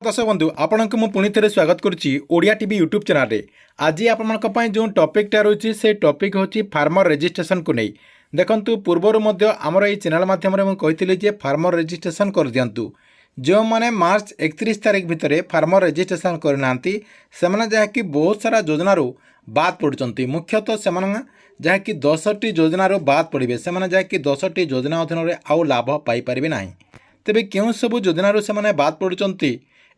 दर्शक बंधु आपंक पुणी थे स्वागत करुच्ची ओडिया टीवी यूट्यूब चैनल रे आज आपण जो टॉपिकटा रही से टॉपिक हूँ फार्मर रजिस्ट्रेशन को नहीं देखंतु पूर्वर आमर ये चैनल माध्यम कही फार्मर रजिस्ट्रेशन कर दिंतु जो मैंने मार्च 31 तारीख भितर फार्मर रजिस्ट्रेशन करना से जहाँकि बहुत सारा योजनारू बाद पड़ुंट मुख्यतः से जहाँकि 10टी योजनारू बाद पड़े से जहाँकि 10टी योजना अधीन में आउ लाभ पाइपर ना तेरे क्यों सब योजनारू से बाद पड़ुंट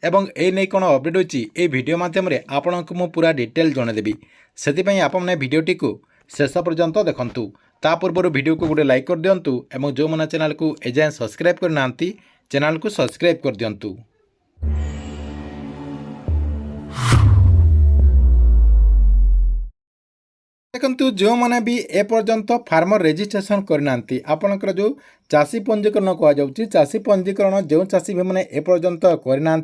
एवं ए नहीं कौन अपडेट होची ए वीडियो माध्यम रे आपनको मु पूरा डिटेल जनदेवी से आपने वीडियोटी को शेष पर्यंत देखंतु ता पूर्व वीडियो को गोटे लाइक कर दिंतु एवं जो मैंने चैनल को एजाएं सब्सक्राइब करना चैनल को सब्सक्राइब कर दिंतु। देखंतु जो मैंने भी एपर्यंत फार्मर रजिस्ट्रेशन करना आपणकर जो चाषी पंजीकरण कहुच्छी चाषी पंजीकरण जो चाषी भी मैंने एपर्यंत करना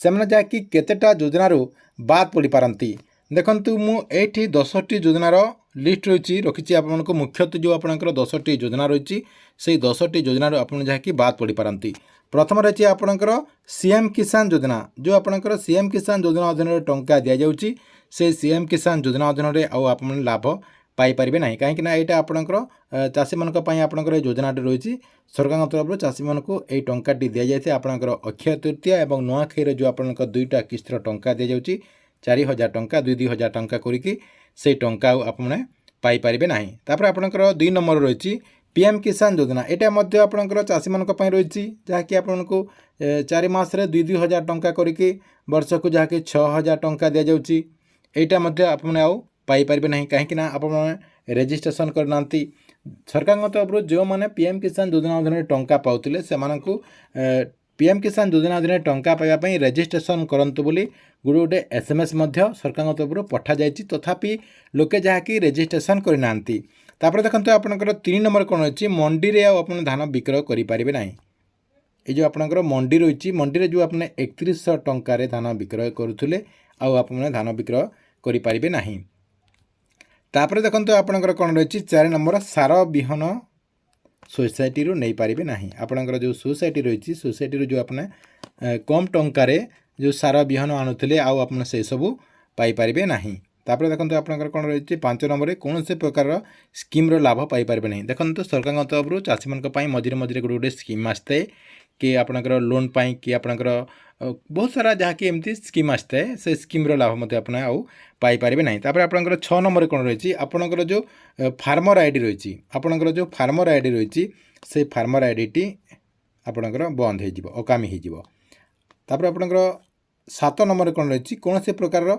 से जहाँकि केतेटा योजनारू बाद पड़ पारती देखंतु मुझे 10टी योजनार लिस्ट रही रखी आपको मुख्यतः जो आपंकर 10टी योजना रही से 10टी योजनारू आप जहाँकि बाद पड़ पारती प्रथम रही आपंकर सीएम किसान योजना जो आपंकर सीएम किसान योजना अधीन टंका दि जाऊँगी से सीएम किसान योजना अधीन में आप लाभ पाइपर ना कहीं यहाँ आपंकर चाषी मानी आपंकर योजना रही सरकार तरफ चाषी मानक यही टंकाटी दि जाए आपंकर अक्षय तृतीया और नुआखाई जो आपंकर दुईटा किस्तर टंका दि जाऊँगी 4000 टंका 2,000 टंका करके से टंका आपने पाइपर ना तापर आपंकर 2 नंबर रही पीएम किसान योजना यहाँ आपंकर चाषी मान रही जहाँकि आपको 4 मासरे 2,000 टंका करके वर्ष को जहाँकि 6,000 टंका दि जाऊँगी यहाँ आपने आउ पाइपर ना कहीं आप रजिस्ट्रेशन करना सरकार तरफ जो मैंने पीएम किसान योजना अधीन टंका पाते से पीएम किसान योजना अधीन टंका पाइबापी रजिस्ट्रेशन करंतु बोली गोटे एसएमएस सरकार तरफ पठा जाए तथापि लोके जहाँकि रजिस्ट्रेशन करना देखते आपंकर 3 नंबर कौन अच्छी मंडी में आप धान विक्रय करेंगे ना ये जो आपंकर मंडी रही मंडी जो आपने 3100 टंकार धान विक्रय करुले आपने धान विक्रय करेंगे ना तापर देखते आपंकर कौन रही 4 नंबर सार विहन सोसाइटी रू नहीं पारे ना आपंकर जो सोसाइटी रही सोसाइटी जो आपने कम टंकार जो सार विहन आणुले आपने से सबू पाइपर ना तापर देखते आपंकर कौन रही 5 नंबर कौन से प्रकार स्कीम लाभ पाइपर ना देखते सरकार तरफ चाषी मान मझे मझे गोटे स्कीम आसता है कि आपंकर लोन पाई कि आपंकर बहुत सारा जहाँकि एमती स्कीम आसता है से स्कीम लाभ आपने आउ पाइपर ना तापर आपंकर 6 नंबर कौन रही आपंकर जो फार्मर आईडी रही आपंकर जो फार्मर आईडी रही से फार्मर आईडी आपंकर बंद हो अकामी होपर आपंकर 7 नंबर कौन रही कौन से प्रकार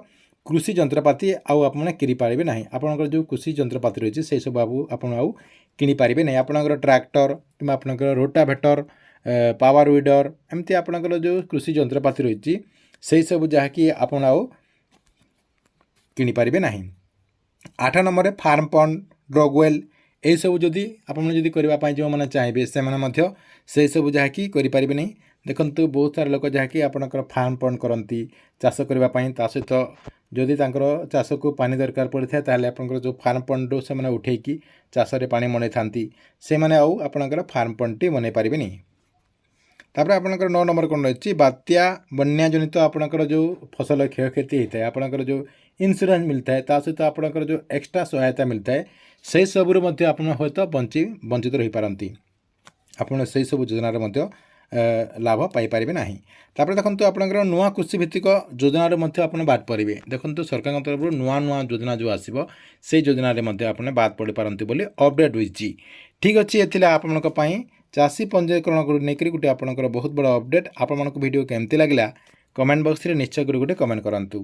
कृषि जंत्रपाति आपने किनी पारे ना आपंकर जो कृषि जंत्रपाति रही से सब आप किनी पारे ना आपंकर ट्रैक्टर कि आपंकर रोटावेटर पावर वीडर एमती आपंकर जो कृषि जंत्रपाति रही से सब जहाँकि आप किनी पारे ना 8 नंबर फार्म पंड ड्रगवेल यही सब जदि आपड़ी करने जो मैंने चाहिए से सब जहाँकि करेंगे नहीं देखंतु बहुत सारा लोक जहाँकि आपंकर फार्म पंड करती चाष करने सहित जदि चाष को पानी दरकार पड़ता है ताहले आपंकर जो फार्म पंड से उठेकी चाष पानी मनै था से मैंने आपंकर फार्म पंडटी बन पारे नहीं तापर आपंकर 9 नंबर कौन रही बात्या बन्या जनित आपंकर जो फसल क्षयक्षति होता है आपंकर जो इंश्योरेंस मिलता है सहित आपंकर जो एक्स्ट्रा सहायता मिलता है से सबुर आप हयत वंचित रही पारती आपड़ से सब योजनार लाभ पाइपर ना तापर देखो आपंकर नुआ कृषि भित्तिक योजनार आपने बाद पड़े देखो सरकार तरफ नुआ नुआ योजना जो आसो से योजन आपने बाद पड़ पारती बोली अपडेट होती ठीक अच्छे ये आपंपाई चाषी पंजीकरण को लेकर गोटे आपंकर बहुत बड़ा अपडेट आपण वीडियो केमती लगे कमेंट बॉक्स में निश्चय गोटे कमेंट करूँ।